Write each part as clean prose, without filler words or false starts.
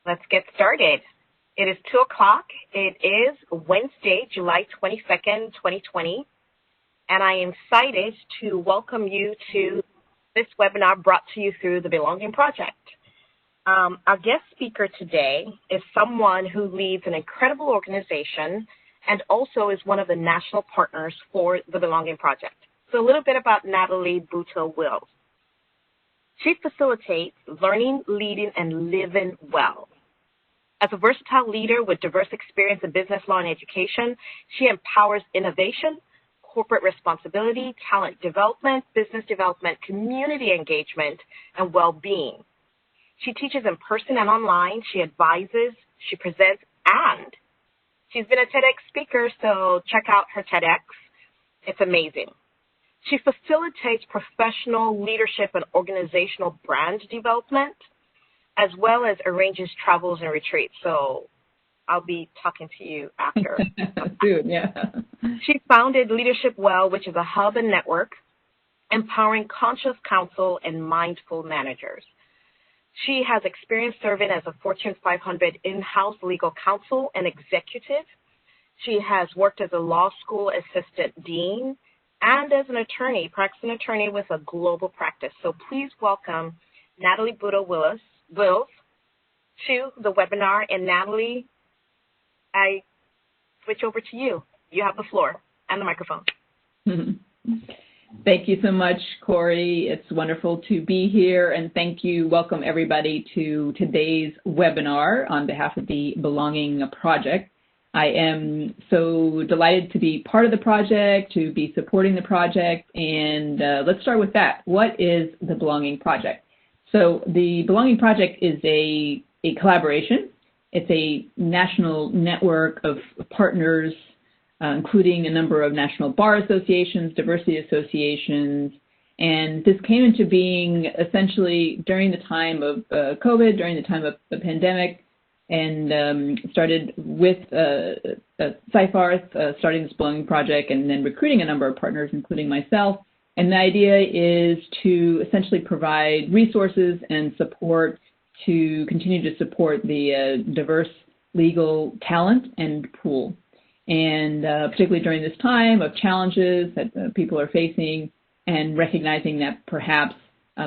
Let's get started. It is 2 o'clock. It is Wednesday, July 22nd, 2020, and I am excited to welcome you to this webinar brought to you through the Belonging Project. Our guest speaker today is someone who leads an incredible organization and also is one of the national partners for the Belonging Project. So a little bit about Natalie Buto-Wills. She facilitates learning, leading, and living well. As a versatile leader with diverse experience in business law and education, she empowers innovation, corporate responsibility, talent development, business development, community engagement, and well-being. She teaches in person and online. She advises, she presents, and she's been a TEDx speaker, so check out her TEDx. It's amazing. She facilitates professional leadership and organizational brand development, as well as arranges travels and retreats. So I'll be talking to you after. Soon, yeah. She founded Leadership Well, which is a hub and network empowering conscious counsel and mindful managers. She has experience serving as a Fortune 500 in-house legal counsel and executive. She has worked as a law school assistant dean and as an attorney, practicing attorney with a global practice. So please welcome Natalie Buto-Wills to the webinar. And Natalie, I switch over to you. You have the floor and the microphone. Thank you so much, Corey. It's wonderful to be here, and thank you. Welcome everybody to today's webinar on behalf of the Belonging Project. I am so delighted to be part of the project, to be supporting the project, and let's start with that. What is the Belonging Project? So the Belonging Project is a collaboration. It's a national network of partners, including a number of national bar associations, diversity associations, and this came into being essentially during the time of COVID, during the time of the pandemic, and started with CIFARS, starting this Belonging Project, and then recruiting a number of partners, including myself. And the idea is to essentially provide resources and support to continue to support the diverse legal talent and pool. And particularly during this time of challenges that people are facing, and recognizing that perhaps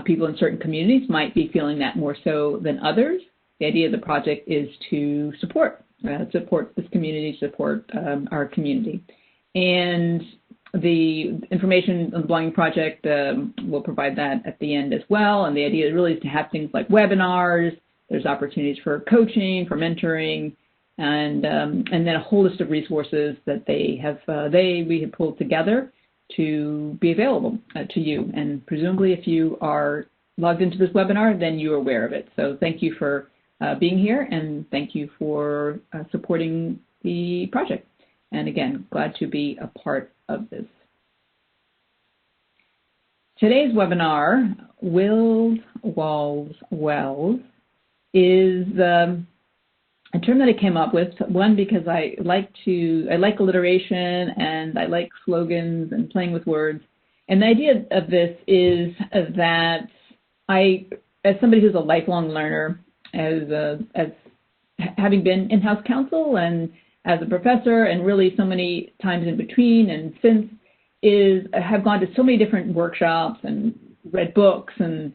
people in certain communities might be feeling that more so than others. The idea of the project is to support this community, support our community. And the information on the Belonging Project, we'll provide that at the end as well. And the idea really is to have things like webinars. There's opportunities for coaching, for mentoring, and then a whole list of resources that we have pulled together to be available to you. And presumably, if you are logged into this webinar, then you're aware of it. So thank you for being here, and thank you for supporting the project. And again, glad to be a part of this. Today's webinar, Wills, Walls, Wells, is a term that I came up with, one, because I like alliteration, and I like slogans and playing with words. And the idea of this is that as somebody who's a lifelong learner, as having been in-house counsel and as a professor, and really so many times in between and since, have gone to so many different workshops and read books and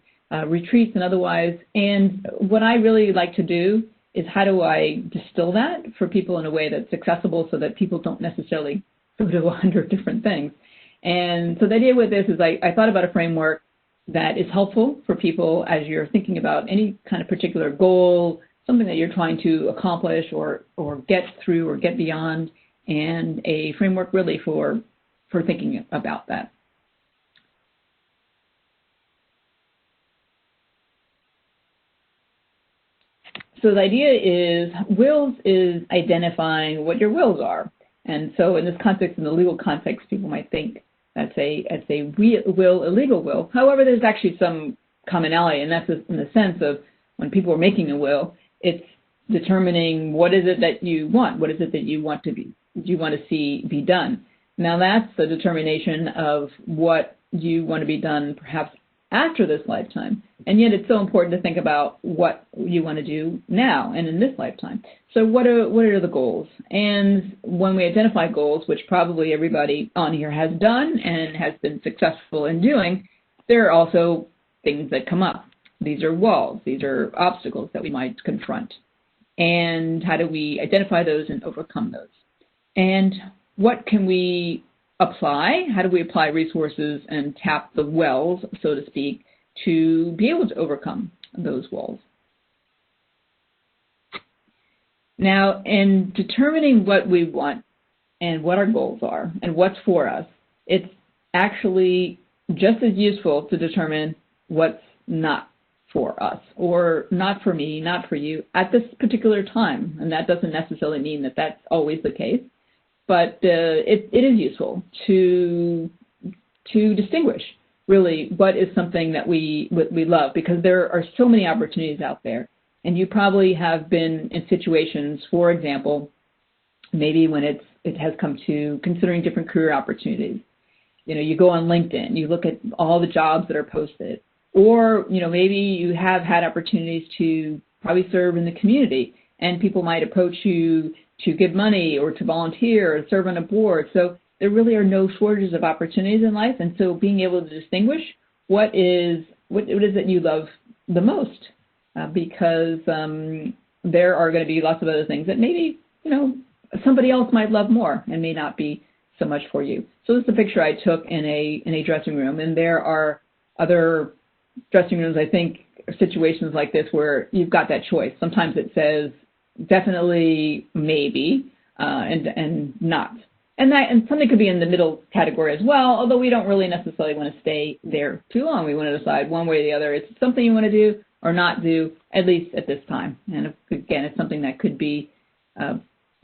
retreats and otherwise. And what I really like to do is, how do I distill that for people in a way that's accessible so that people don't necessarily go to 100 different things. And so the idea with this is I thought about a framework that is helpful for people as you're thinking about any kind of particular goal, something that you're trying to accomplish or get through or get beyond, and a framework really for thinking about that. So the idea is, wills is identifying what your wills are. And so in this context, in the legal context, people might think that's a will, a legal will. However, there's actually some commonality, and that's in the sense of when people are making a will, it's determining what is it that you want, what is it that you want to see be done. Now that's the determination of what you want to be done, perhaps after this lifetime. And yet it's so important to think about what you want to do now and in this lifetime. So what are the goals? And when we identify goals, which probably everybody on here has done and has been successful in doing, there are also things that come up. These are walls. These are obstacles that we might confront. And how do we identify those and overcome those? And what can we apply? How do we apply resources and tap the wells, so to speak, to be able to overcome those walls? Now, in determining what we want and what our goals are and what's for us, it's actually just as useful to determine what's not for us, or not for me, not for you, at this particular time. And that doesn't necessarily mean that that's always the case, but it is useful to distinguish really what is something that we love, because there are so many opportunities out there. And you probably have been in situations, for example, maybe when it has come to considering different career opportunities. You know, you go on LinkedIn, you look at all the jobs that are posted, or, you know, maybe you have had opportunities to probably serve in the community, and people might approach you to give money or to volunteer or serve on a board. So there really are no shortages of opportunities in life. And so being able to distinguish what is it you love the most, because there are going to be lots of other things that maybe, you know, somebody else might love more and may not be so much for you. So this is a picture I took in a dressing room, and there are other dressing rooms, I think, situations like this where you've got that choice. Sometimes it says definitely, maybe, and not. And something could be in the middle category as well, although we don't really necessarily want to stay there too long. We want to decide one way or the other. It's something you want to do or not do, at least at this time. And again, it's something that could be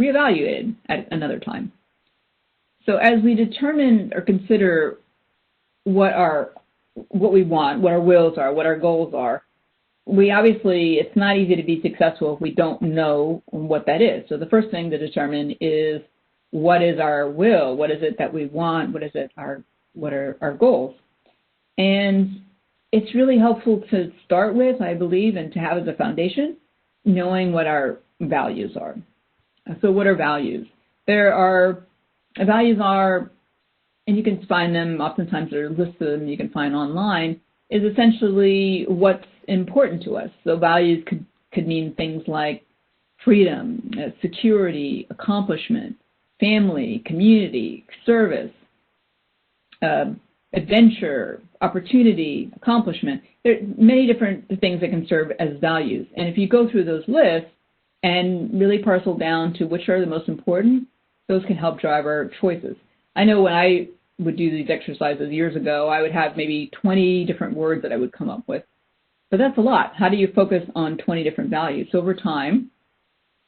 reevaluated at another time. So as we determine or consider what we want, what our wills are, what our goals are, it's not easy to be successful if we don't know what that is. So the first thing to determine is, what is our will? What is it that we want? What are our goals? And it's really helpful to start with, I believe, and to have as a foundation, knowing what our values are. So what are values? Values are, and you can find them, oftentimes there are lists of them you can find online, is essentially what's important to us. So values could mean things like freedom, security, accomplishment, family, community, service, adventure, opportunity, accomplishment. There are many different things that can serve as values. And if you go through those lists and really parcel down to which are the most important, those can help drive our choices. I know when I would do these exercises years ago, I would have maybe 20 different words that I would come up with. But that's a lot. How do you focus on 20 different values? So over time,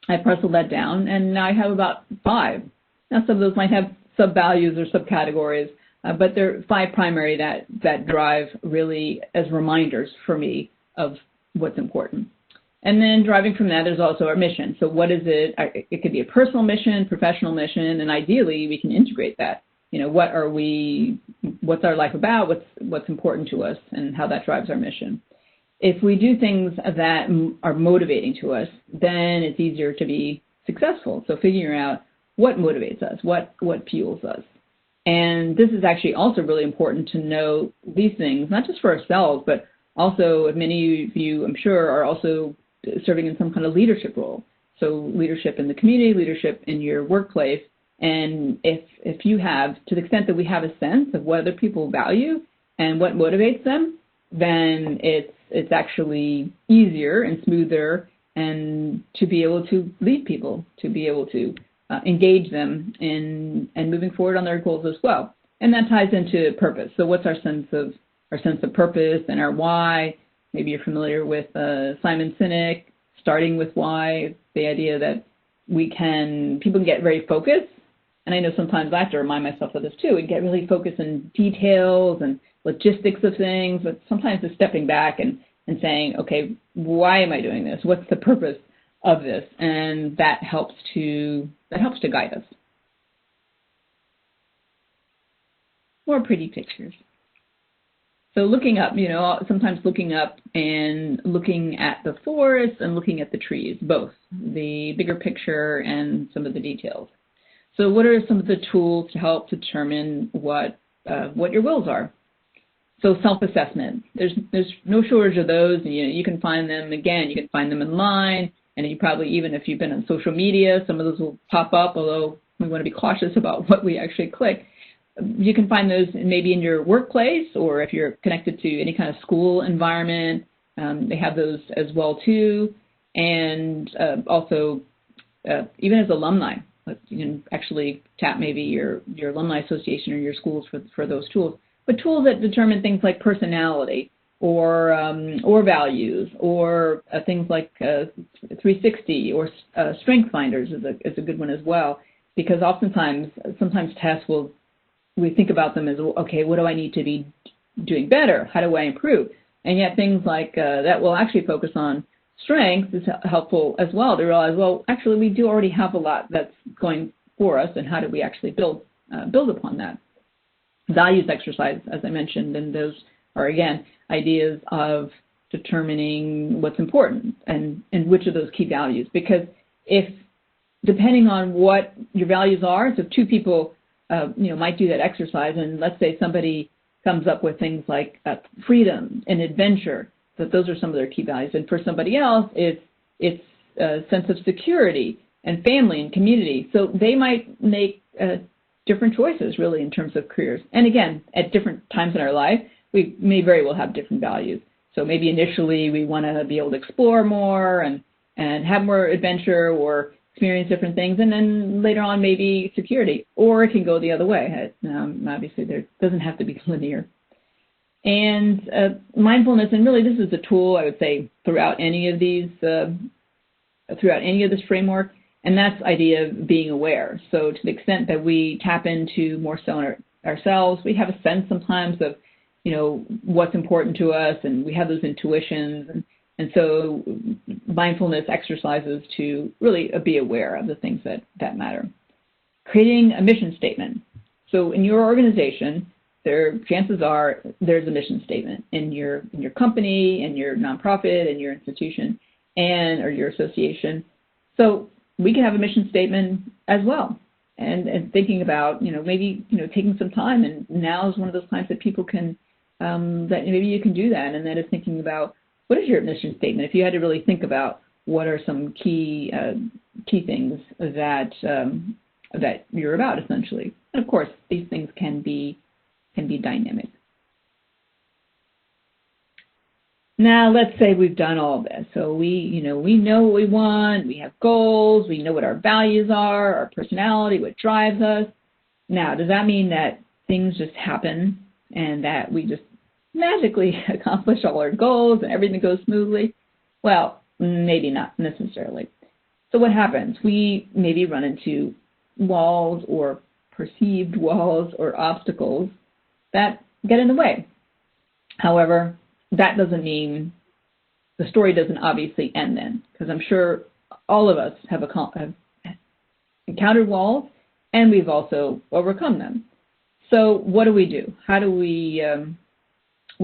I parceled that down, and now I have about 5. Now, some of those might have sub-values or subcategories, but there are 5 primary that drive really as reminders for me of what's important. And then driving from that, there's also our mission. So what is it? It could be a personal mission, professional mission, and ideally we can integrate that. You know, what's our life about? What's important to us, and how that drives our mission. If we do things that are motivating to us, then it's easier to be successful. So figuring out what motivates us, what fuels us. And this is actually also really important to know these things, not just for ourselves, but also many of you, I'm sure, are also serving in some kind of leadership role. So leadership in the community, leadership in your workplace. And if you have, to the extent that we have a sense of what other people value and what motivates them, then it's actually easier and smoother and to be able to lead people, to be able to engage them in moving forward on their goals as well. And that ties into purpose. So what's our sense of purpose and our why? Maybe you're familiar with Simon Sinek, starting with why, the idea that people can get very focused. And I know sometimes I have to remind myself of this too, and get really focused in details and logistics of things, but sometimes it's stepping back and saying, okay, why am I doing this? What's the purpose of this? And that helps to guide us. More pretty pictures. So looking up, sometimes looking up and looking at the forest and looking at the trees, both the bigger picture and some of the details. So what are some of the tools to help determine what your wills are? So self-assessment. There's no shortage of those. You can find them, again, you can find them online, and you probably, even if you've been on social media, some of those will pop up, although we want to be cautious about what we actually click. You can find those maybe in your workplace, or if you're connected to any kind of school environment, they have those as well too. And also, even as alumni, you can actually tap maybe your alumni association or your schools for those tools. But tools that determine things like personality or values, or things like 360 or Strength Finders is a good one as well, because sometimes tests we think about them as, okay, what do I need to be doing better? How do I improve? And yet things like that will actually focus on strengths is helpful as well, to realize, well, actually we do already have a lot that's going for us, and how do we actually build upon that? Values exercise, as I mentioned, and those are, again, ideas of determining what's important and which of those key values. Because if, depending on what your values are, so two people might do that exercise, and let's say somebody comes up with things like freedom and adventure, that those are some of their key values. And for somebody else, it's a sense of security and family and community. So they might make different choices, really, in terms of careers. And again, at different times in our life, we may very well have different values. So maybe initially we want to be able to explore more and have more adventure or experience different things, and then later on maybe security, or it can go the other way. Obviously, there doesn't have to be linear. And mindfulness, and really this is a tool, I would say, throughout any of this framework, and that's the idea of being aware. So to the extent that we tap into more so ourselves, we have a sense sometimes of, what's important to us, and we have those intuitions, and so mindfulness exercises to really be aware of the things that matter. Creating a mission statement. So in your organization, chances are there's a mission statement in your company, in your nonprofit, in your institution, or your association. So we can have a mission statement as well. And thinking about, maybe, taking some time, and now is one of those times that people can, that maybe you can do that, and that is thinking about, what is your mission statement? If you had to really think about what are some key things that you're about, essentially. And of course, these things can be dynamic. Now, let's say we've done all this. So we know what we want, we have goals, we know what our values are, our personality, what drives us. Now, does that mean that things just happen and that we just magically accomplish all our goals and everything goes smoothly? Well, maybe not necessarily. So what happens? We maybe run into walls or perceived walls or obstacles that get in the way. However, that doesn't mean the story doesn't obviously end then, because I'm sure all of us have encountered walls, and we've also overcome them. So what do we do? What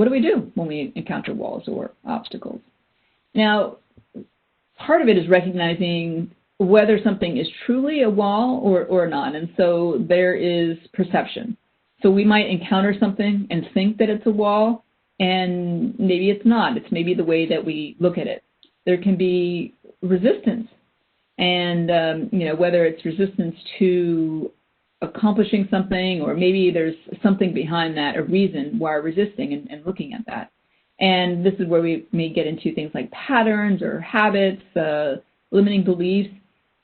do we do when we encounter walls or obstacles? Now, part of it is recognizing whether something is truly a wall or not, and so there is perception. So we might encounter something and think that it's a wall, and maybe it's not. It's maybe the way that we look at it. There can be resistance, and whether it's resistance to accomplishing something, or maybe there's something behind that, a reason why we're resisting and looking at that. And this is where we may get into things like patterns or habits, limiting beliefs,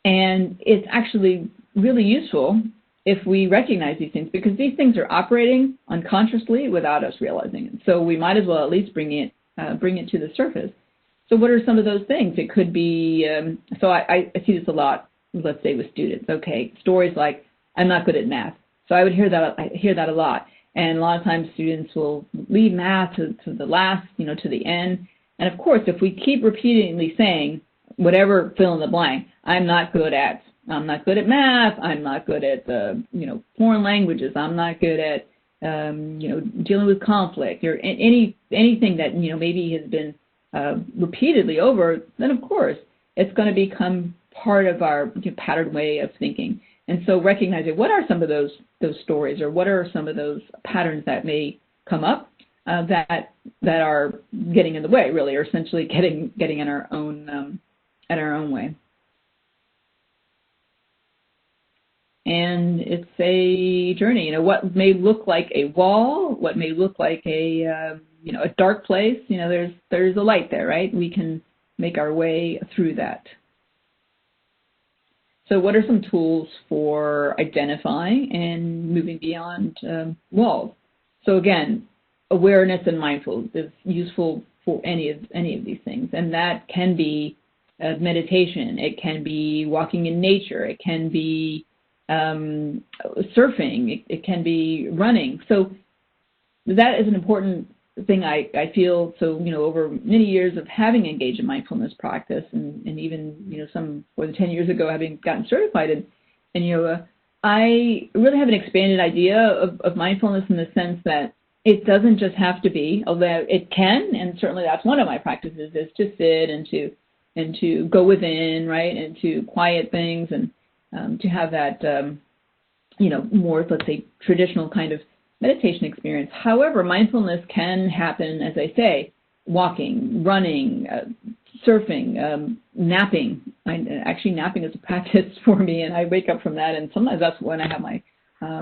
and it's actually really useful if we recognize these things, because these things are operating unconsciously without us realizing it. So we might as well at least bring it to the surface. So what are some of those things? It could be, so I see this a lot, let's say with students. Okay, stories like, I'm not good at math. So I hear that a lot. And a lot of times students will leave math to the last, to the end. And of course, if we keep repeatedly saying, whatever fill in the blank, I'm not good at math, I'm not good at, foreign languages, I'm not good at, dealing with conflict or anything that, maybe has been repeatedly over, then of course it's going to become part of our patterned way of thinking. And so recognizing what are some of those stories, or what are some of those patterns that may come up that are getting in the way, really, or essentially getting in our own way. And it's a journey. What may look like a wall, what may look like a dark place. There's a light there, right? We can make our way through that. So what are some tools for identifying and moving beyond walls? So again, awareness and mindfulness is useful for any of these things, and that can be meditation. It can be walking in nature. It can be surfing. It can be running. So that is an important thing I feel. So over many years of having engaged in mindfulness practice, and even some more than 10 years ago having gotten certified in yoga, I really have an expanded idea of mindfulness in the sense that it doesn't just have to be, although it can, and certainly that's one of my practices, is to sit and to go within, right, and to quiet things, and to have that more, let's say, traditional kind of meditation experience. However, mindfulness can happen, as I say, walking, running, surfing, napping. Actually, napping is a practice for me, and I wake up from that, and sometimes that's when I have my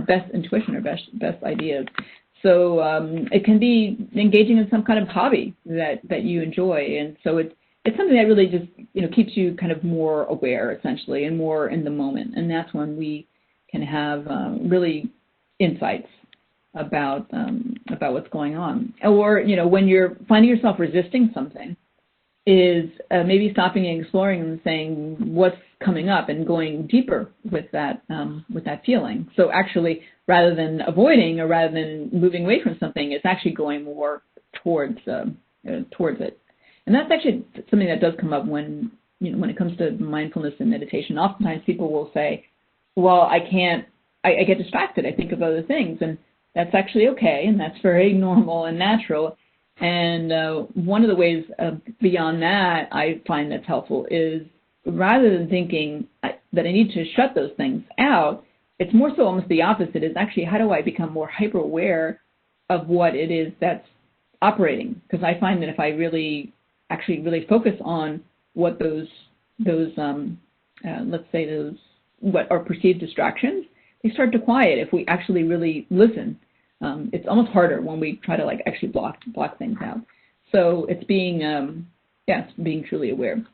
best intuition or best ideas. So it can be engaging in some kind of hobby that you enjoy, and so it's something that really just keeps you kind of more aware, essentially, and more in the moment, and that's when we can have really insights about what's going on. Or when you're finding yourself resisting something, is maybe stopping and exploring and saying what's coming up and going deeper with that feeling. So actually, rather than avoiding or rather than moving away from something, it's actually going more towards it. And that's actually something that does come up when it comes to mindfulness and meditation. Oftentimes people will say, well, I get distracted. I think of other things, and that's actually okay, and that's very normal and natural. And one of the ways beyond that I find that's helpful is, rather than thinking that I need to shut those things out, it's more so almost the opposite. Is actually, how do I become more hyper aware of what it is that's operating? Because I find that if I really focus on what those let's say those what are perceived distractions, they start to quiet if we actually really listen. It's almost harder when we try to actually block things out. So it's being truly aware.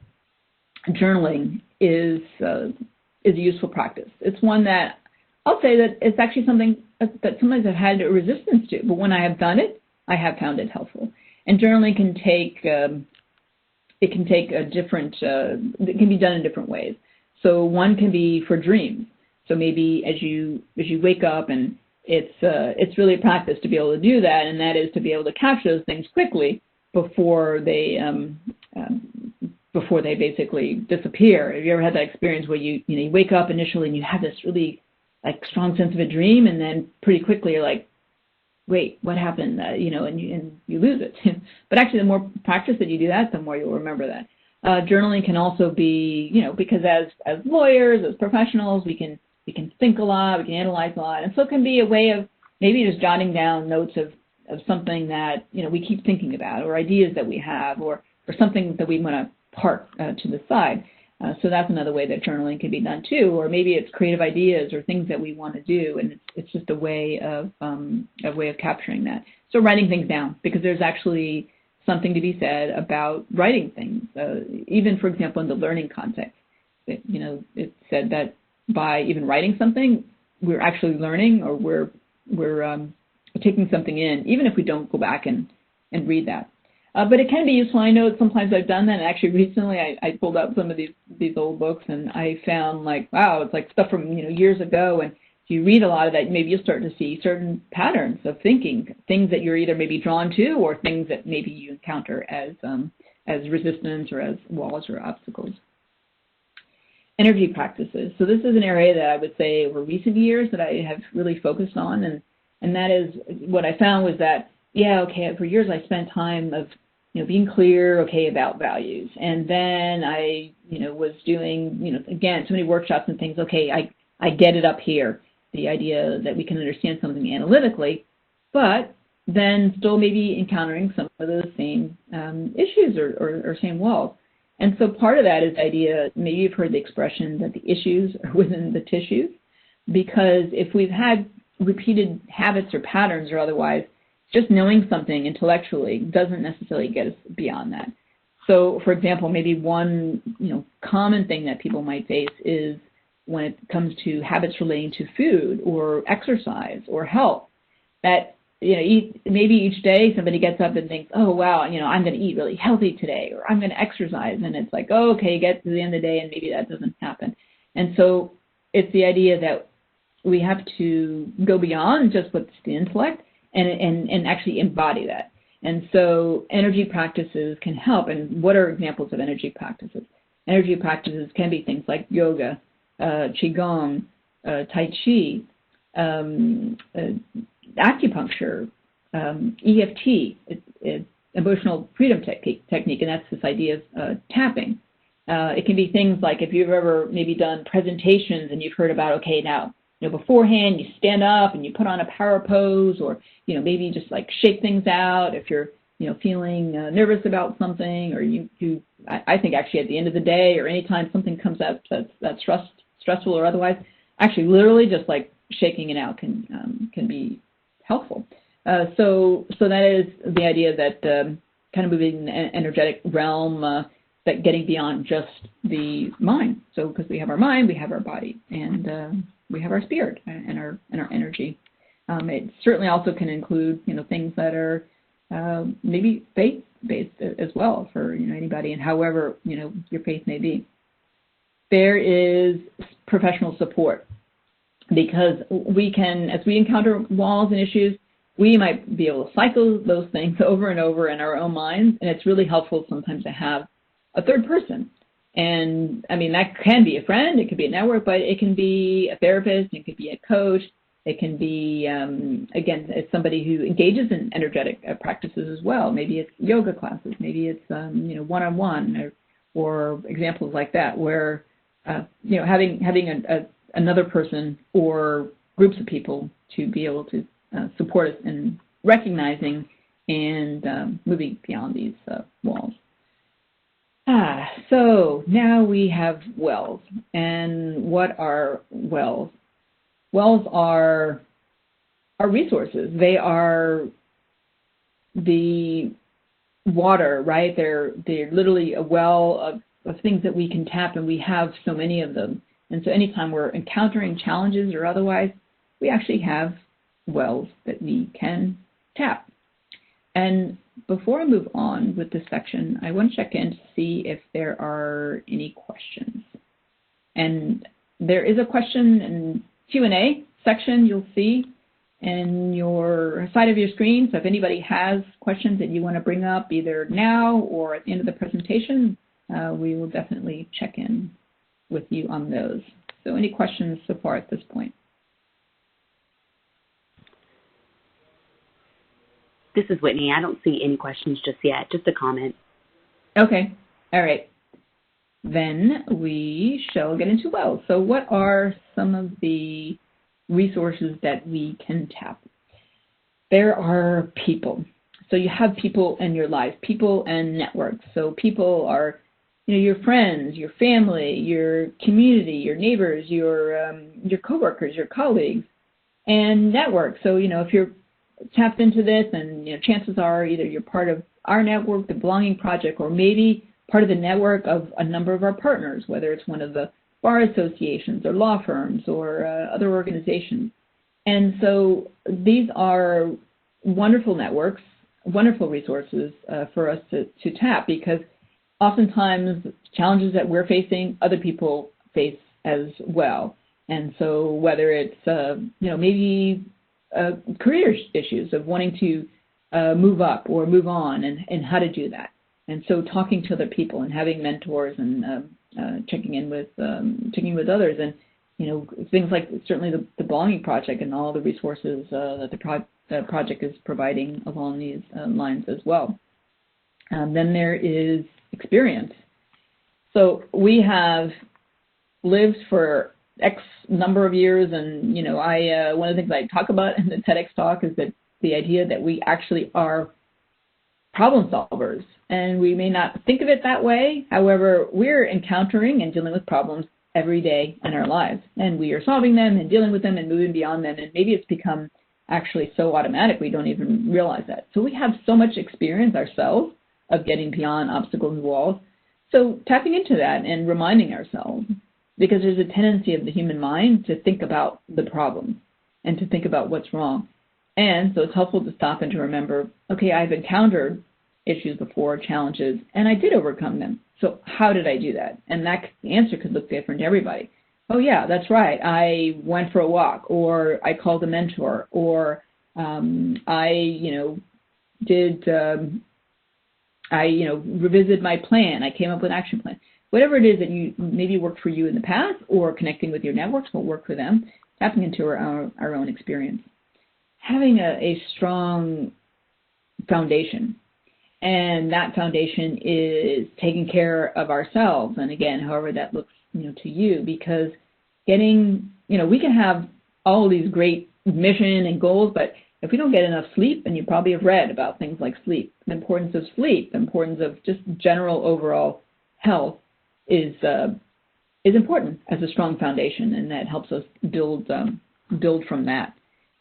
Journaling is a useful practice. It's one that I'll say that it's actually something that sometimes I've had a resistance to, but when I have done it, I have found it helpful. And journaling can take it can be done in different ways. So one can be for dreams. So maybe as you wake up, and it's really a practice to be able to do that, and that is to be able to capture those things quickly before they basically disappear. Have you ever had that experience where you wake up initially and you have this really strong sense of a dream, and then pretty quickly you're like, wait, what happened? And you lose it. But actually, the more practice that you do that, the more you'll remember that. Journaling can also be, because as lawyers, as professionals, we can think a lot, we can analyze a lot, and so it can be a way of maybe just jotting down notes of something that we keep thinking about, or ideas that we have, or something that we want to park to the side. So that's another way that journaling can be done too, or maybe it's creative ideas or things that we want to do, and it's just a way of capturing that. So writing things down, because there's actually something to be said about writing things. Even, for example, in the learning context, it's said that by even writing something, we're actually learning, or we're taking something in, even if we don't go back and read that. But it can be useful. I know sometimes I've done that. And actually, recently I pulled out some of these old books, and I found wow, it's like stuff from years ago. And if you read a lot of that, maybe you'll start to see certain patterns of thinking, things that you're either maybe drawn to, or things that maybe you encounter as resistance or as walls or obstacles. Energy practices. So this is an area that I would say over recent years that I have really focused on, And that is what I found was that, yeah, okay, for years I spent time of, being clear, okay, about values. And then I, was doing, again, so many workshops and things, okay, I get it up here, the idea that we can understand something analytically, but then still maybe encountering some of those same issues or same walls. And so part of that is the idea, maybe you've heard the expression that the issues are within the tissues, because if we've had repeated habits or patterns or otherwise, just knowing something intellectually doesn't necessarily get us beyond that. So, for example, maybe one common thing that people might face is when it comes to habits relating to food or exercise or health, that maybe each day somebody gets up and thinks, oh wow, I'm going to eat really healthy today, or I'm going to exercise, and it's like, oh, okay, get to the end of the day and maybe that doesn't happen. And so it's the idea that we have to go beyond just what's the intellect and actually embody that. And so energy practices can help. And what are examples of energy practices? Energy practices can be things like yoga, qigong, tai chi, acupuncture, EFT, emotional freedom technique, and that's this idea of tapping. It can be things like if you've ever maybe done presentations and you've heard about, okay, now, beforehand you stand up and you put on a power pose, or, maybe just like shake things out if you're, feeling nervous about something, or I think actually at the end of the day or anytime something comes up that's stressful or otherwise, actually literally just like shaking it out can be helpful. So that is the idea that kind of moving in the energetic realm, that getting beyond just the mind. So because we have our mind, we have our body, and we have our spirit and our energy. It certainly also can include things that are maybe faith-based as well for anybody, and however your faith may be. There is professional support, because we can, as we encounter walls and issues, we might be able to cycle those things over and over in our own minds, and it's really helpful sometimes to have a third person. And I mean, that can be a friend, it could be a network, but it can be a therapist, it could be a coach, it can be, again, it's somebody who engages in energetic practices as well. Maybe it's yoga classes, maybe it's, one-on-one, or examples like that, where, having another person or groups of people to be able to support us in recognizing and moving beyond these walls. So now we have wells. And what are wells? Wells are resources. They are the water, right? They're literally a well of things that we can tap, and we have so many of them. And so anytime we're encountering challenges or otherwise, we actually have wells that we can tap. And before I move on with this section, I want to check in to see if there are any questions. And there is a question and Q&A section you'll see in your side of your screen. So if anybody has questions that you want to bring up either now or at the end of the presentation, we will definitely check in with you on those. So any questions so far at this point? This is Whitney. I don't see any questions just yet, just a comment. Okay. All right. Then we shall get into wells. So what are some of the resources that we can tap? There are people. So you have people in your life, people and networks. So people are, your friends, your family, your community, your neighbors, your coworkers, your colleagues, and networks. So, if you're tapped into this, and chances are either you're part of our network, the Belonging Project, or maybe part of the network of a number of our partners, whether it's one of the bar associations or law firms or other organizations. And so these are wonderful networks, wonderful resources for us to tap, because oftentimes challenges that we're facing, other people face as well. And so whether it's, maybe career issues of wanting to move up or move on, and how to do that. And so talking to other people and having mentors and checking in with others, and things like certainly the Belonging Project and all the resources that the project is providing along these lines as well. Then there is experience. So we have lived for X number of years, and one of the things I talk about in the TEDx talk is that the idea that we actually are problem solvers, and we may not think of it that way. However, we're encountering and dealing with problems every day in our lives, and we are solving them and dealing with them and moving beyond them, and maybe it's become actually so automatic we don't even realize that. So we have so much experience ourselves of getting beyond obstacles and walls. So tapping into that and reminding ourselves, because there's a tendency of the human mind to think about the problem and to think about what's wrong. And so it's helpful to stop and to remember, okay, I've encountered issues before, challenges, and I did overcome them. So how did I do that? And the answer could look different to everybody. Oh yeah, that's right. I went for a walk, or I called a mentor, or I revisited my plan. I came up with an action plan. Whatever it is that maybe worked for you in the past, or connecting with your networks will work for them, tapping into our own experience. Having a strong foundation, and that foundation is taking care of ourselves. And again, however that looks, to you, because we can have all these great mission and goals, but if we don't get enough sleep, and you probably have read about things like sleep, the importance of sleep, the importance of just general overall health is important as a strong foundation, and that helps us build from that.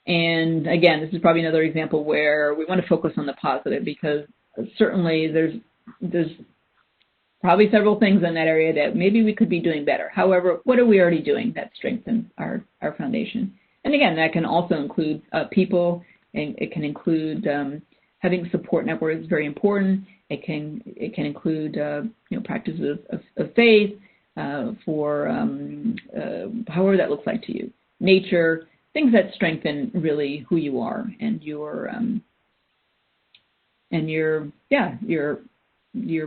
And again, this is probably another example where we want to focus on the positive, because certainly there's probably several things in that area that maybe we could be doing better. However, what are we already doing that strengthens our foundation? And again, that can also include people, and it can include having support networks is very important. It can include practices of faith for however that looks like to you. Nature, things that strengthen really who you are and your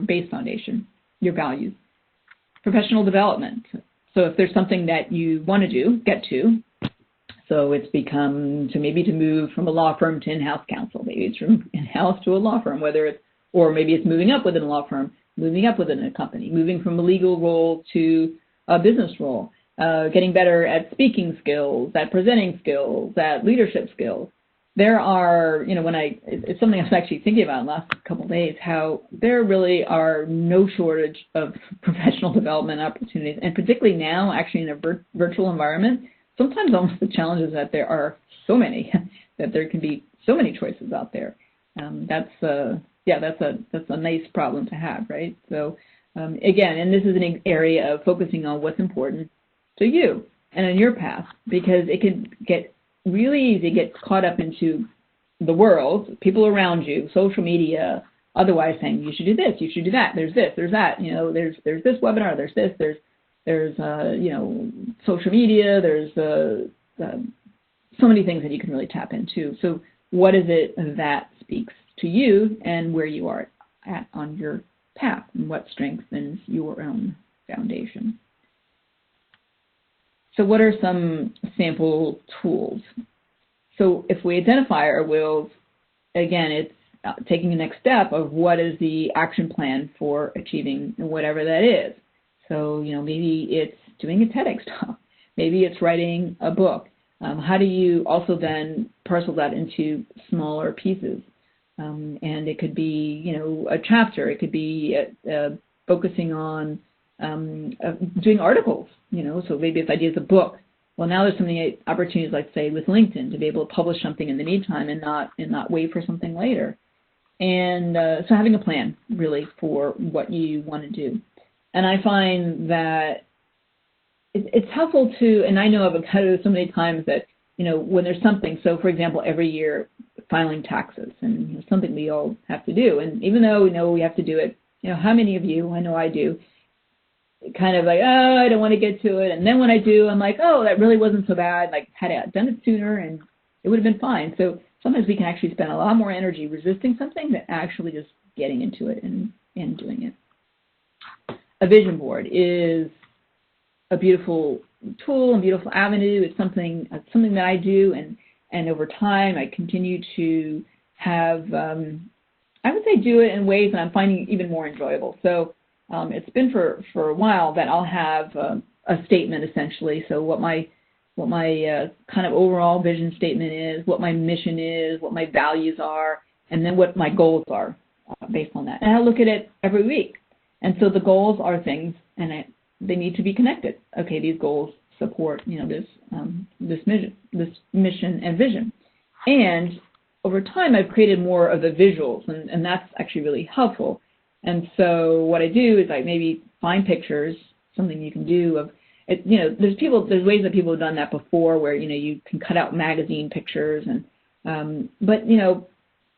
base foundation, your values. Professional development. So if there's something that you want to get to, so it's become to move from a law firm to in-house counsel. Maybe it's from in-house to a law firm, or maybe it's moving up within a law firm, moving up within a company, moving from a legal role to a business role, getting better at speaking skills, at presenting skills, at leadership skills. There are, it's something I was actually thinking about in the last couple of days, how there really are no shortage of professional development opportunities, and particularly now, actually in a virtual environment, sometimes almost the challenge is that there are so many, that there can be so many choices out there. That's a nice problem to have, right? So again, and this is an area of focusing on what's important to you and in your path, because it can get really easy to get caught up into the world, people around you, social media, otherwise saying you should do this, you should do that, there's this, there's that, there's this webinar, there's this, there's social media, there's so many things that you can really tap into. So what is it that speaks to you and where you are at on your path, and what strengthens your own foundation? So what are some sample tools? So if we identify our wills, again, it's taking the next step of what is the action plan for achieving whatever that is. So, maybe it's doing a TEDx talk. Maybe it's writing a book. How do you also then parcel that into smaller pieces? And it could be, a chapter. It could be focusing on doing articles, so maybe if ideas a book. Well, now there's so many opportunities, like say with LinkedIn, to be able to publish something in the meantime and not wait for something later. And so having a plan really for what you want to do. And I find that it's helpful to, and I know I've encountered so many times that, when there's something, so for example, every year filing taxes, and something we all have to do. And even though we know we have to do it, how many of you, I know I do, kind of like, oh, I don't want to get to it. And then when I do, I'm like, oh, that really wasn't so bad. Like, had I done it sooner, and it would have been fine. So sometimes we can actually spend a lot more energy resisting something than actually just getting into it and doing it. A vision board is a beautiful tool and beautiful avenue. It's something that I do, and over time I continue to have, I would say, do it in ways that I'm finding even more enjoyable. So it's been for a while that I'll have a statement, essentially. So what my kind of overall vision statement is, what my mission is, what my values are, and then what my goals are based on that. And I look at it every week. And so the goals are things, and they need to be connected. Okay, these goals support, this mission and vision. And over time, I've created more of the visuals, and that's actually really helpful. And so what I do is I maybe find pictures, something you can do of, there's ways that people have done that before, where you can cut out magazine pictures, and but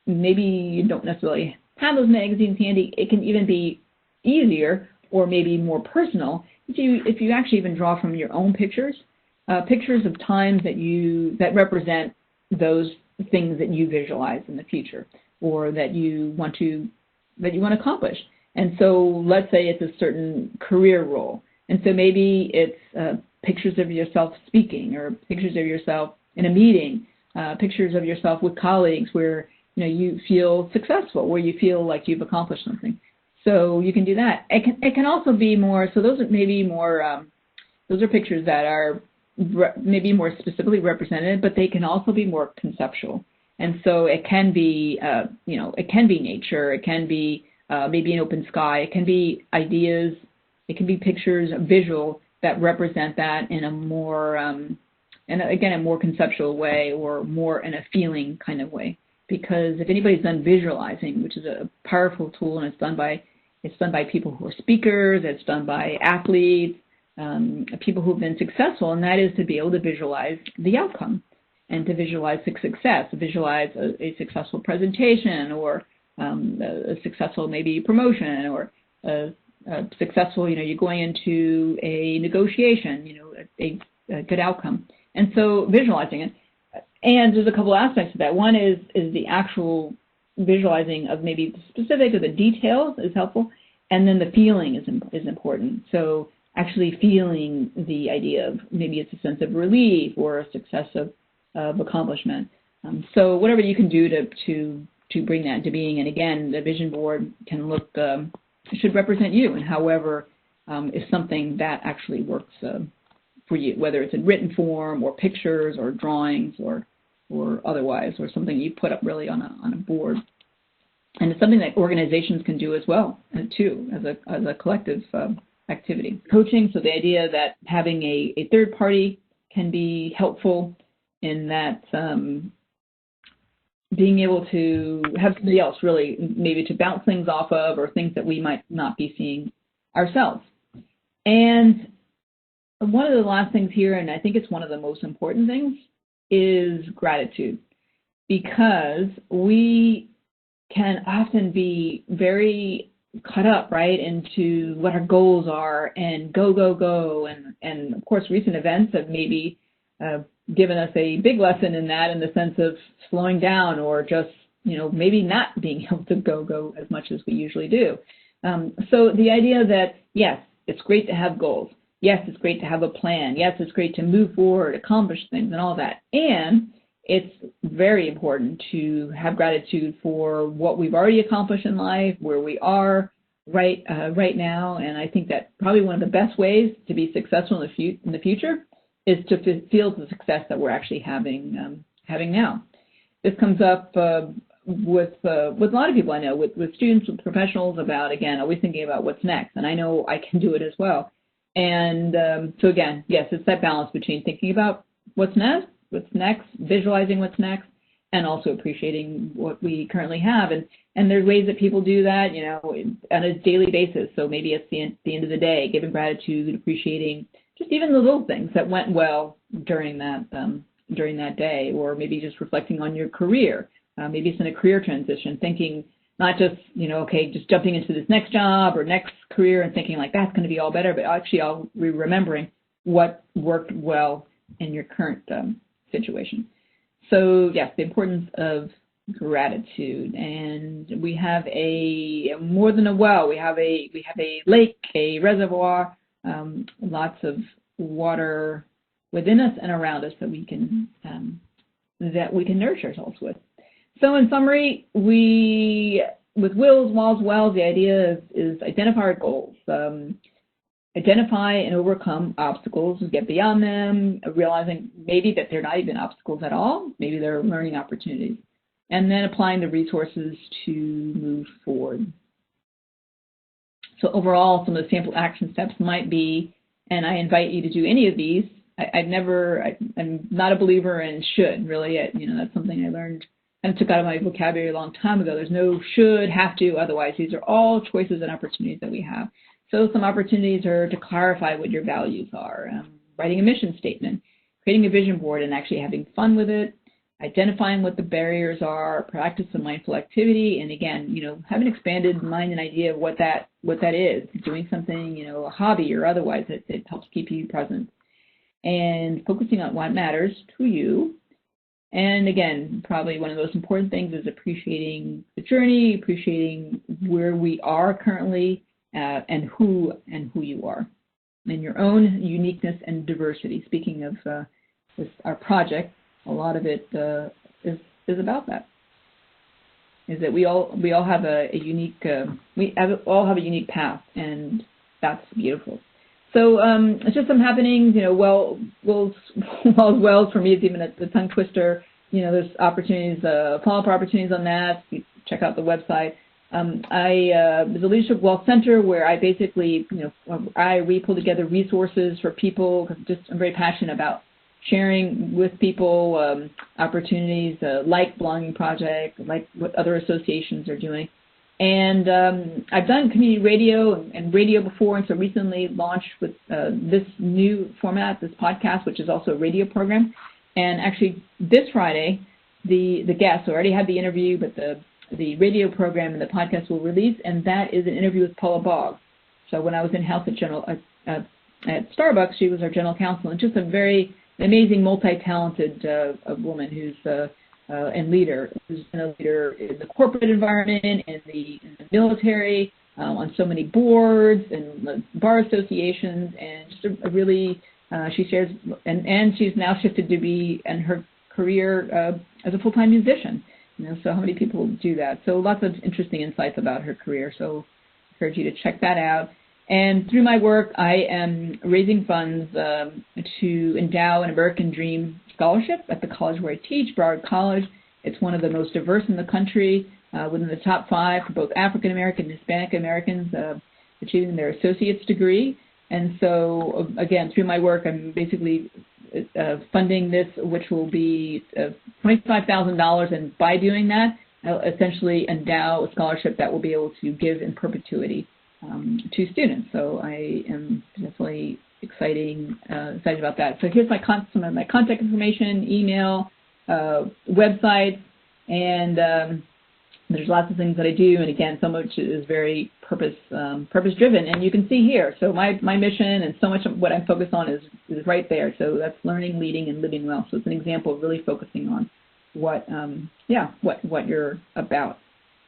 maybe you don't necessarily have those magazines handy. It can even be easier or maybe more personal if you actually even draw from your own pictures of times that represent those things that you visualize in the future, or that you want to accomplish. And so let's say it's a certain career role, and so maybe it's pictures of yourself speaking, or pictures of yourself in a meeting, pictures of yourself with colleagues where you feel successful, where you feel like you've accomplished something. So you can do that. It can also be more. So those are maybe more. Those are pictures that are maybe more specifically represented, but they can also be more conceptual. And so it can be, it can be nature. It can be maybe an open sky. It can be ideas. It can be pictures, visual, that represent that in a more, and again, a more conceptual way, or more in a feeling kind of way. Because if anybody's done visualizing, which is a powerful tool, and it's done by people who are speakers, it's done by athletes, people who have been successful, and that is to be able to visualize the outcome, and to visualize success, visualize a successful presentation, or a successful maybe promotion, or a successful, you're going into a negotiation, a good outcome. And so visualizing it. And there's a couple aspects of that. One is the actual visualizing of maybe the specific or the details is helpful, and then the feeling is important. So actually feeling the idea of maybe it's a sense of relief or a success of accomplishment. So whatever you can do to bring that into being. And again, the vision board can look should represent you, and however is something that actually works for you, whether it's in written form or pictures or drawings or otherwise, or something you put up really on a board. And it's something that organizations can do as well, too, as a collective activity. Coaching, so the idea that having a third party can be helpful in that being able to have somebody else really maybe to bounce things off of, or things that we might not be seeing ourselves. And one of the last things here, and I think it's one of the most important things, is gratitude, because we can often be very caught up, right, into what our goals are, and go, and of course recent events have maybe given us a big lesson in that, in the sense of slowing down, or just maybe not being able to go as much as we usually do. So the idea that yes, it's great to have goals. Yes, it's great to have a plan. Yes, it's great to move forward, accomplish things, and all that. And it's very important to have gratitude for what we've already accomplished in life, where we are right now. And I think that probably one of the best ways to be successful in the future is to feel the success that we're actually having now. This comes up with a lot of people I know, with students, with professionals, about, again, always thinking about what's next. And I know I can do it as well. And so again, yes, it's that balance between thinking about what's next, visualizing what's next, and also appreciating what we currently have. And there's ways that people do that, on a daily basis. So maybe it's the end of the day, giving gratitude, appreciating just even the little things that went well during that day, or maybe just reflecting on your career. Maybe it's in a career transition, thinking not just, just jumping into this next job or next career and thinking like that's going to be all better, but actually I'll be remembering what worked well in your current situation. So yes, the importance of gratitude. And we have more than a well. We have a lake, a reservoir, lots of water within us and around us that we can nourish ourselves with. So in summary, with wills, walls, wells, the idea is identify our goals, identify and overcome obstacles, get beyond them, realizing maybe that they're not even obstacles at all, maybe they're learning opportunities, and then applying the resources to move forward. So overall, some of the sample action steps might be, and I invite you to do any of these. I'm not a believer in should, really. That's something I learned and took out of my vocabulary a long time ago. There's no should, have to, otherwise. These are all choices and opportunities that we have. So some opportunities are to clarify what your values are, writing a mission statement, creating a vision board and actually having fun with it, identifying what the barriers are, practice some mindful activity, and again, have an expanded mind and idea of what that is, doing something, a hobby or otherwise that helps keep you present, and focusing on what matters to you. And again, probably one of the most important things is appreciating the journey, appreciating where we are currently, and who you are, and your own uniqueness and diversity. Speaking of our project, a lot of it is about that. Is that we all have a unique all have a unique path, and that's beautiful. So it's just some happenings, wells for me is even a tongue twister. There's opportunities, follow-up opportunities on that. You check out the website. There's a Leadership Wealth Center where I basically, we pull together resources for people. I'm very passionate about sharing with people opportunities like Belonging Project, like what other associations are doing. And I've done community radio and radio before, and so recently launched with this new format, this podcast, which is also a radio program. And actually, this Friday, the guest, so I already had the interview, but the radio program and the podcast will release, and that is an interview with Paula Boggs. So when I was in house at Starbucks, she was our general counsel, and just a very amazing, multi-talented woman who's and leader, who's been a leader in the corporate environment, in the military, on so many boards and bar associations, and just a really, she shares, and she's now shifted to be in her career as a full-time musician. So how many people do that? So lots of interesting insights about her career. So I encourage you to check that out. And through my work, I am raising funds to endow an American Dream Scholarship at the college where I teach, Broward College. It's one of the most diverse in the country, within the top 5 for both African American and Hispanic Americans achieving their associate's degree. And so, again, through my work, I'm basically funding this, which will be $25,000. And by doing that, I'll essentially endow a scholarship that will be able to give in perpetuity to students. So I am definitely excited about that. So here's some of my contact information, email, website, and there's lots of things that I do. And again, so much is very purpose driven. And you can see here. So my mission and so much of what I'm focused on is right there. So that's learning, leading, and living well. So it's an example of really focusing on what you're about.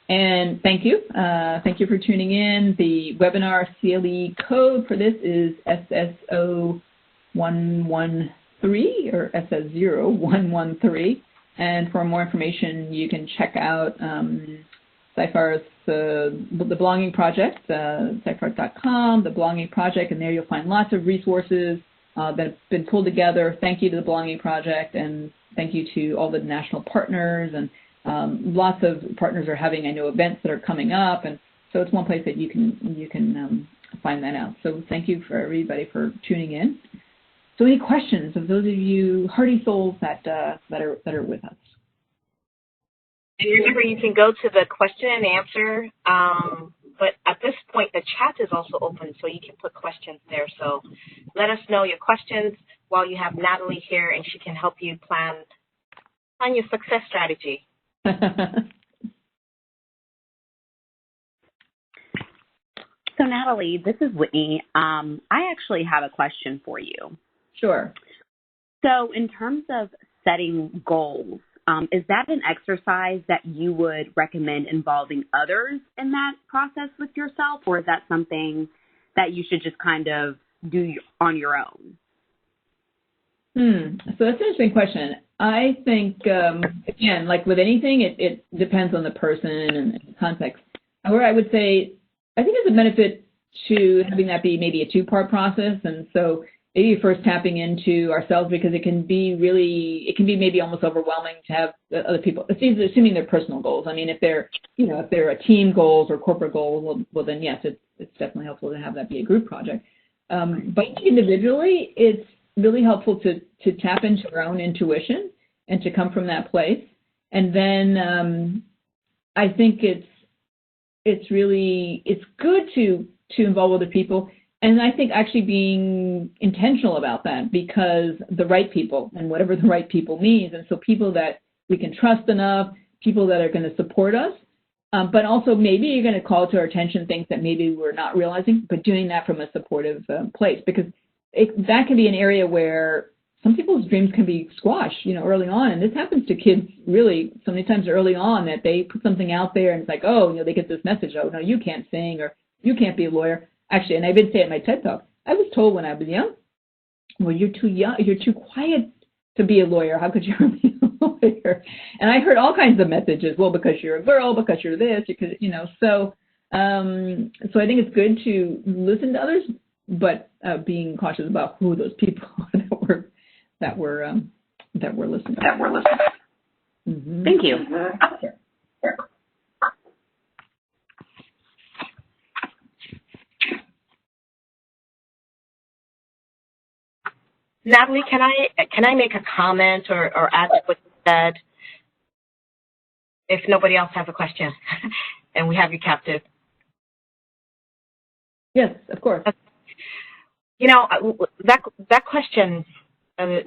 And thank you. Thank you for tuning in. The webinar CLE code for this is SSO113 or SS0113. And for more information, you can check out Cyphar's the Belonging Project, Cyphar.com, the Belonging Project, and there you'll find lots of resources that have been pulled together. Thank you to the Belonging Project, and thank you to all the national partners, and lots of partners are having, I know, events that are coming up, and so it's one place that you can find that out. So thank you for everybody for tuning in. So any questions of those of you hardy souls that are with us? And remember, you can go to the question and answer, but at this point, the chat is also open, so you can put questions there. So let us know your questions while you have Natalie here, and she can help you plan your success strategy. So Natalie, this is Whitney. I actually have a question for you. Sure. So in terms of setting goals, is that an exercise that you would recommend involving others in that process with yourself, or is that something that you should just kind of do on your own? So that's an interesting question. I think, again, like with anything, it depends on the person and the context. However, I would say, I think there's a benefit to having that be maybe a two-part process. And so maybe first tapping into ourselves, because it can be maybe almost overwhelming to have other people, assuming they're personal goals. I mean, if they're a team goals or corporate goals, well then yes, it's definitely helpful to have that be a group project. But individually, it's really helpful to tap into our own intuition and to come from that place. And then I think it's good to involve other people. And I think actually being intentional about that, because the right people, and whatever the right people means, and so people that we can trust enough, people that are going to support us, but also maybe you're going to call to our attention things that maybe we're not realizing, but doing that from a supportive place, because that can be an area where some people's dreams can be squashed, early on. And this happens to kids really so many times early on, that they put something out there and it's like, oh, they get this message, oh, no, you can't sing, or you can't be a lawyer. Actually, and I did say at my TED Talk, I was told when I was young, well, you're too young, you're too quiet to be a lawyer. How could you be a lawyer? And I heard all kinds of messages. Well, because you're a girl, because you're this, because, so I think it's good to listen to others, but being cautious about who those people are that we're listening to. Mm-hmm. Thank you. Sure. Natalie, can I make a comment or add to what you said? If nobody else has a question, and we have you captive. Yes, of course. That question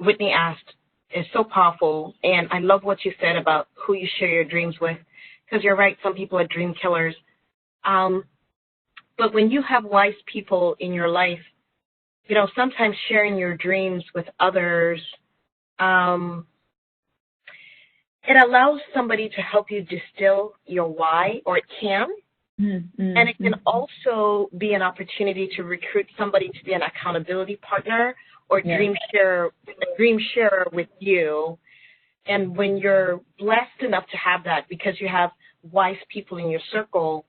Whitney asked is so powerful, and I love what you said about who you share your dreams with, because you're right, some people are dream killers. But when you have wise people in your life, sometimes sharing your dreams with others, it allows somebody to help you distill your why, or it can. Mm-hmm. And it can also be an opportunity to recruit somebody to be an accountability partner or dream sharer with you. And when you're blessed enough to have that, because you have wise people in your circle,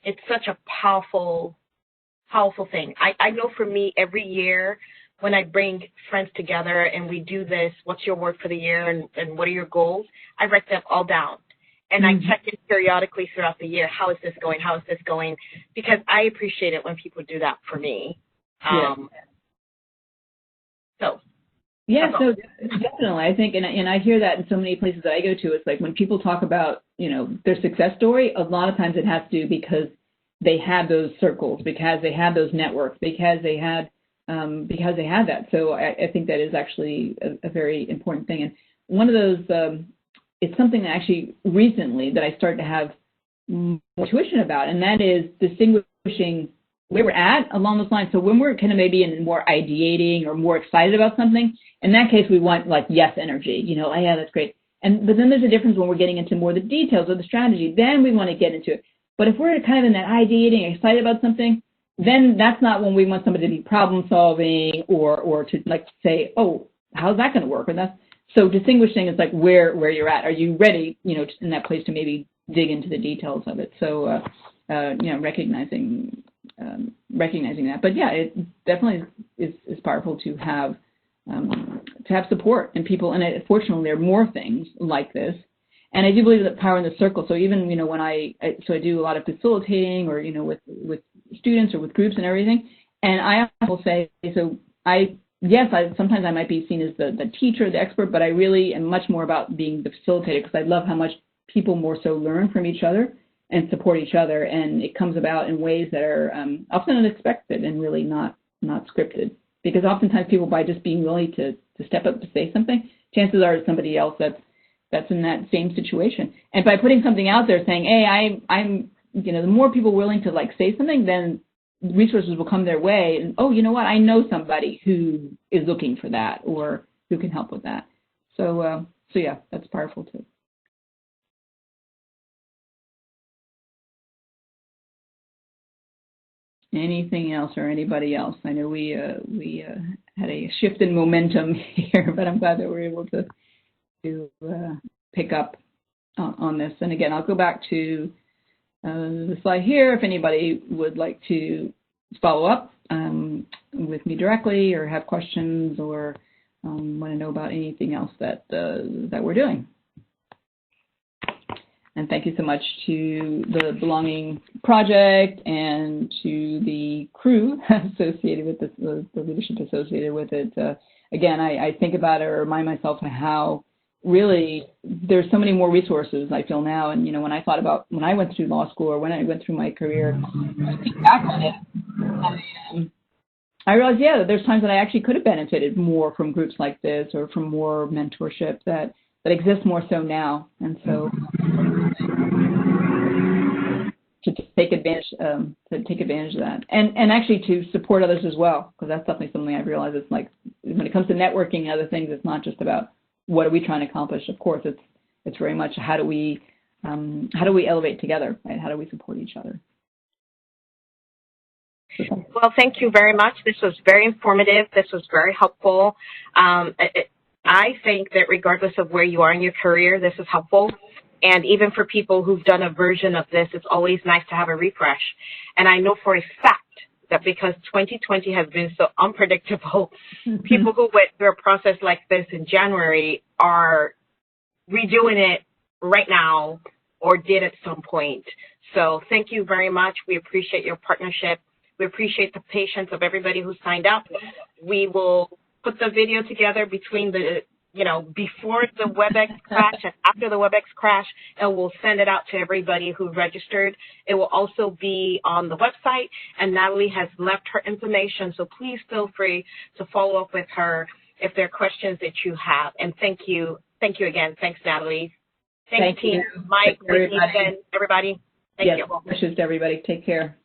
it's such a powerful thing. I know for me, every year when I bring friends together and we do this, what's your word for the year and what are your goals, I write them all down. And I check in periodically throughout the year. How is this going? How is this going? Because I appreciate it when people do that for me. So definitely, I think, and I hear that in so many places that I go to. It's like when people talk about their success story, a lot of times it has to do because they had those circles, because they had those networks, because they had that. So I think that is actually a very important thing. And one of those. It's something that actually recently that I started to have more intuition about, and that is distinguishing where we're at along those lines. So when we're kind of maybe in more ideating or more excited about something, in that case we want like yes energy, oh yeah, that's great. But then there's a difference when we're getting into more the details of the strategy. Then we want to get into it. But if we're kind of in that ideating, excited about something, then that's not when we want somebody to be problem solving or to like say, oh, how's that going to work? So distinguishing is like where you're at. Are you ready, in that place to maybe dig into the details of it? So, recognizing that. But yeah, it definitely is powerful to have support and people. And fortunately, there are more things like this. And I do believe that power in the circle. So even when I do a lot of facilitating or with students or with groups and everything. And I will say sometimes I might be seen as the teacher, the expert, but I really am much more about being the facilitator, because I love how much people more so learn from each other and support each other, and it comes about in ways that are often unexpected and really not scripted. Because oftentimes people, by just being willing to step up to say something, chances are it's somebody else that's in that same situation. And by putting something out there saying, hey, I'm the more people willing to like say something, then resources will come their way, and oh, you know what? I know somebody who is looking for that or who can help with that. So yeah, that's powerful too. anything else or anybody else? I know we had a shift in momentum here, but I'm glad that we're able to pick up on this. And again, I'll go back to the slide here if anybody would like to follow up with me directly or have questions or want to know about anything else that we're doing. And thank you so much to the Belonging Project and to the crew associated with this, the leadership associated with it. Again, I think about it or remind myself how really there's so many more resources I feel now. And, you know, when I thought about when I went through law school or when I went through my career, I think back on it, I realized, yeah, there's times that I actually could have benefited more from groups like this or from more mentorship that exists more so now. And so to take advantage of that and actually to support others as well, because that's definitely something I've realized. It's like when it comes to networking and other things, it's not just about what are we trying to accomplish. Of course, it's very much how do we elevate together, right? How do we support each other? Well, thank you very much. This was very informative. This was very helpful. I think that regardless of where you are in your career, this is helpful. And even for people who've done a version of this, it's always nice to have a refresh. And I know for a fact that because 2020 has been so unpredictable, people who went through a process like this in January are redoing it right now or did at some point. So thank you very much. We appreciate your partnership. We appreciate the patience of everybody who signed up. We will put the video together between the, before the WebEx crash and after the WebEx crash, and we'll send it out to everybody who registered. It will also be on the website, and Natalie has left her information, so please feel free to follow up with her if there are questions that you have. And thank you again. Thanks, Natalie. Thank you, Mike, Whitney, Ben, everybody. Thank you. Wishes to everybody. Take care.